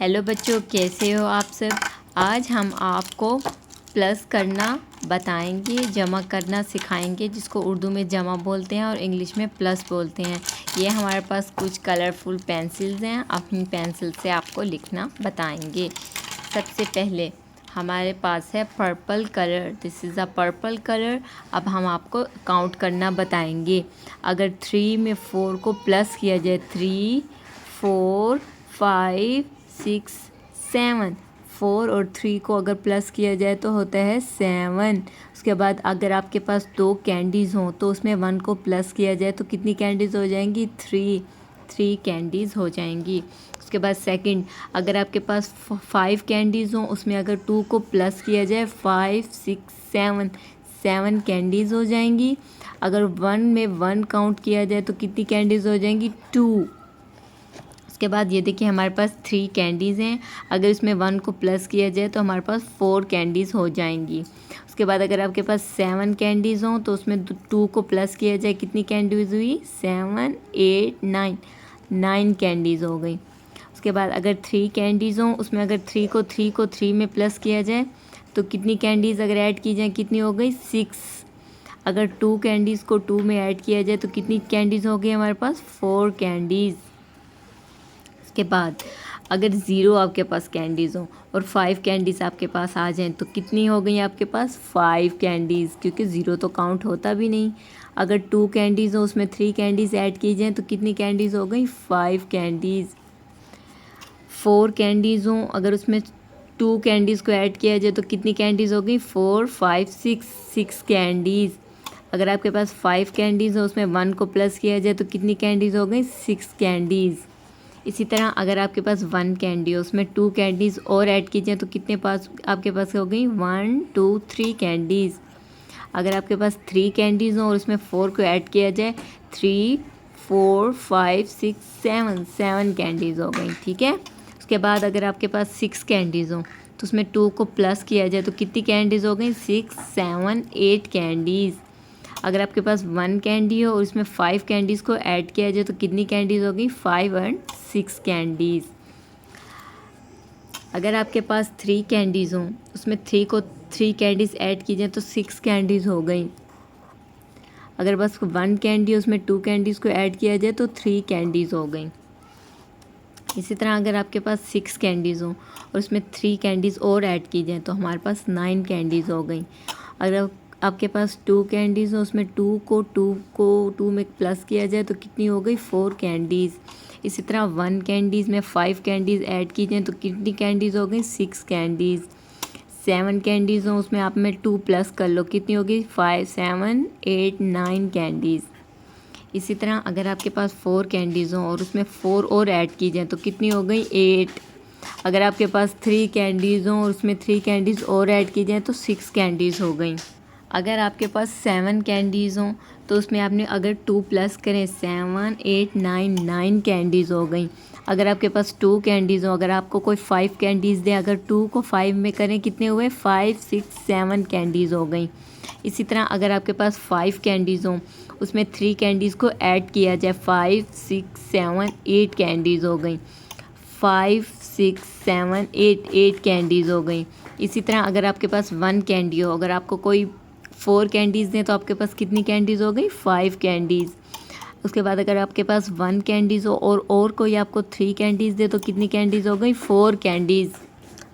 Hello बच्चों, कैसे हो आप सब। आज हम आपको प्लस करना बताएंगे, जमा करना सिखाएंगे, जिसको उर्दू में जमा बोलते हैं और इंग्लिश में प्लस बोलते हैं। ये हमारे पास कुछ कलरफुल पेंसिल्स हैं, अपनी पेंसिल से आपको लिखना बताएंगे। सबसे पहले हमारे पास है purple colour, this is a purple colour. अब हम आपको काउंट करना बताएंगे। अगर 3 में 4 को प्लस किया जाए, 3 4 5 6 7, 4 और 3 को अगर प्लस किया जाए तो होता है 7। उसके बाद अगर आपके पास 2 कैंडीज़ हों तो उसमें 1 को प्लस किया जाए तो कितनी कैंडीज़ हो जाएंगी, 3 कैंडीज़ हो जाएंगी। उसके बाद सेकंड, अगर आपके पास 5 कैंडीज़ हों, उसमें अगर 2 को प्लस किया जाए, 5 6 7 कैंडीज़ हो जाएंगी। अगर 1 में 1 काउंट किया जाए तो कितनी कैंडीज़ हो जाएंगी, 2। उसके बाद ये देखिए हमारे पास 3 कैंडीज़ हैं, अगर इसमें 1 को प्लस किया जाए तो हमारे पास 4 कैंडीज़ हो जाएंगी। उसके बाद अगर आपके पास 7 कैंडीज़ हों तो उसमें 2 को प्लस किया जाए, कितनी कैंडीज़ हुई, 7 8 9 कैंडीज़ हो गई। उसके बाद अगर 3 कैंडीज़ हों, उसमें अगर 3 को 3 में प्लस किया जाए तो कितनी कैंडीज़ अगर ऐड की जाए, कितनी हो गई, 6। अगर 2 कैंडीज़ को 2 में ऐड किया जाए तो कितनी कैंडीज़ हो गई हमारे पास, 4 कैंडीज़। के बाद अगर 0 आपके पास कैंडीज़ हो और 5 कैंडीज़ आपके पास आ जाएं तो कितनी हो गई आपके पास, 5 कैंडीज़, क्योंकि 0 तो काउंट होता भी नहीं। अगर 2 कैंडीज़ हो, उसमें 3 कैंडीज़ ऐड की जाएँ तो कितनी कैंडीज़ हो गई, 5 कैंडीज़। 4 कैंडीज़ हों, अगर उसमें 2 कैंडीज़ को ऐड किया जाए तो कितनी कैंडीज़ हो गई, 4 5 6 कैंडीज़। अगर आपके पास 5 कैंडीज़ हो, उसमें 1 को प्लस किया जाए तो कितनी कैंडीज़ हो गई, 6 कैंडीज़। इसी तरह अगर आपके पास 1 कैंडी हो, उसमें 2 कैंडीज़ और ऐड की जाए तो कितने पास आपके पास हो गई, 1 2 3 कैंडीज़। अगर आपके पास 3 कैंडीज़ हो और उसमें 4 को ऐड किया जाए, 3 4 5 6 7 कैंडीज़ हो गई, ठीक है। उसके बाद अगर आपके पास 6 कैंडीज़ हो तो उसमें 2 को प्लस किया जाए तो कितनी कैंडीज़ हो गई, 6 7 8 कैंडीज़। अगर आपके पास 1 कैंडी हो और इसमें 5 कैंडीज़ को ऐड किया जाए तो कितनी कैंडीज़ होगी, 5 और 6 कैंडीज़। अगर आपके पास 3 कैंडीज़ हों, उसमें 3 कैंडीज़ ऐड की जाए तो 6 कैंडीज़ हो गई। अगर बस 1 कैंडी हो, उसमें 2 कैंडीज़ को ऐड किया जाए तो 3 कैंडीज़ हो गई। इसी तरह अगर आपके पास 6 कैंडीज़ हों और उसमें 3 कैंडीज़ और ऐड की जाए तो हमारे पास 9 कैंडीज़ हो गई। अगर आपके पास 2 कैंडीज़ हो, उसमें 2 में प्लस किया जाए तो कितनी हो गई, 4 कैंडीज़। इसी तरह 1 कैंडीज़ में 5 कैंडीज़ ऐड की जाए तो कितनी कैंडीज़ हो गई, 6 कैंडीज़। 7 कैंडीज़ हो, उसमें आप में 2 प्लस कर लो, कितनी होगी, 5 7 8 9 कैंडीज़। इसी तरह अगर आपके पास 4 कैंडीज़ हों और उसमें 4 और ऐड की जाए तो कितनी हो गई, 8। अगर आपके पास 3 कैंडीज़ हों और उसमें 3 कैंडीज़ और ऐड की जाए तो 6 कैंडीज़ हो गई। अगर आपके पास 7 कैंडीज़ हों तो उसमें आपने अगर 2 प्लस करें, 7 8 9 कैंडीज़ हो गई। अगर आपके पास 2 कैंडीज़ हो, अगर आपको कोई 5 कैंडीज़ दें, अगर 2 को 5 में करें कितने हुए, 5 6 7 कैंडीज़ हो गई। इसी तरह अगर आपके पास 5 कैंडीज़ हों, उसमें 3 कैंडीज़ को ऐड किया जाए, 5 6 7 8 कैंडीज़ हो गई। 5 6 7 8 कैंडीज़ हो गई। इसी तरह अगर आपके पास 1 कैंडी हो, अगर आपको कोई 4 कैंडीज़ दें तो आपके पास कितनी कैंडीज़ हो गई, 5 कैंडीज़। उसके बाद अगर आपके पास 1 कैंडीज़ हो और कोई आपको 3 कैंडीज़ दे तो कितनी कैंडीज़ हो गई, 4 कैंडीज़।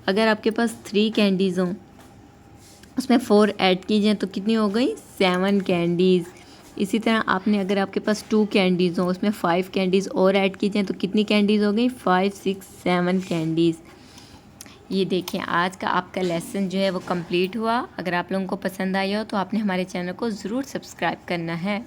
अगर आपके पास 3 कैंडीज़ हों, उसमें 4 ऐड की जाए तो कितनी हो गई, 7 कैंडीज़। इसी तरह आपने अगर आपके पास 2 कैंडीज़ हों, उसमें 5 कैंडीज़ और ऐड की जाए तो कितनी कैंडीज़ हो गई, 5 6 7 कैंडीज़। ये देखिए आज का आपका लेसन जो है वो कंप्लीट हुआ। अगर आप लोगों को पसंद आया हो तो आपने हमारे चैनल को ज़रूर सब्सक्राइब करना है।